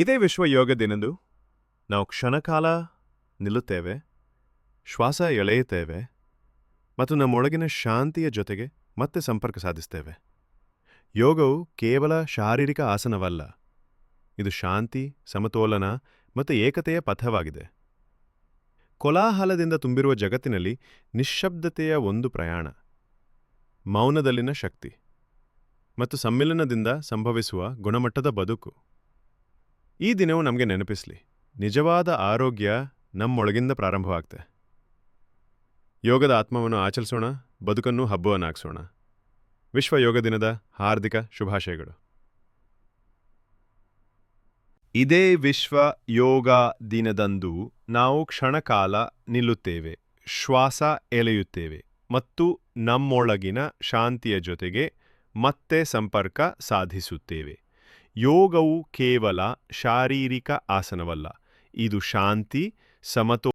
ಇದೇ ವಿಶ್ವ ಯೋಗ ದಿನದಂದು ನಾವು ಕ್ಷಣಕಾಲ ನಿಲ್ಲುತ್ತೇವೆ, ಶ್ವಾಸ ಎಳೆಯುತ್ತೇವೆ ಮತ್ತು ನಮ್ಮೊಳಗಿನ ಶಾಂತಿಯ ಜೊತೆಗೆ ಮತ್ತೆ ಸಂಪರ್ಕ ಸಾಧಿಸ್ತೇವೆ. ಯೋಗವು ಕೇವಲ ಶಾರೀರಿಕ ಆಸನವಲ್ಲ, ಇದು ಶಾಂತಿ, ಸಮತೋಲನ ಮತ್ತು ಏಕತೆಯ ಪಥವಾಗಿದೆ. ಕೋಲಾಹಲದಿಂದ ತುಂಬಿರುವ ಜಗತ್ತಿನಲ್ಲಿ ನಿಶ್ಶಬ್ದತೆಯ ಒಂದು ಪ್ರಯಾಣ, ಮೌನದಲ್ಲಿನ ಶಕ್ತಿ ಮತ್ತು ಸಮ್ಮಿಲನದಿಂದ ಸಂಭವಿಸುವ ಗುಣಮಟ್ಟದ ಬದುಕು. ಈ ದಿನವು ನಮಗೆ ನೆನಪಿಸಲಿ, ನಿಜವಾದ ಆರೋಗ್ಯ ನಮ್ಮೊಳಗಿಂದ ಪ್ರಾರಂಭವಾಗುತ್ತೆ. ಯೋಗದ ಆತ್ಮವನ್ನು ಆಚರಿಸೋಣ, ಬದುಕನ್ನು ಹಬ್ಬವನ್ನಾಗಿಸೋಣ. ವಿಶ್ವ ಯೋಗ ದಿನದ ಹಾರ್ದಿಕ ಶುಭಾಶಯಗಳು. ಇದೇ ವಿಶ್ವ ಯೋಗ ದಿನದಂದು ನಾವು ಕ್ಷಣಕಾಲ ನಿಲ್ಲುತ್ತೇವೆ, ಶ್ವಾಸ ಎಳೆಯುತ್ತೇವೆ ಮತ್ತು ನಮ್ಮೊಳಗಿನ ಶಾಂತಿಯ ಜೊತೆಗೆ ಮತ್ತೆ ಸಂಪರ್ಕ ಸಾಧಿಸುತ್ತೇವೆ. ಯೋಗವು ಕೇವಲ ಶಾರೀರಿಕ ಆಸನವಲ್ಲ, ಇದು ಶಾಂತಿ, ಸಮತೋಲನ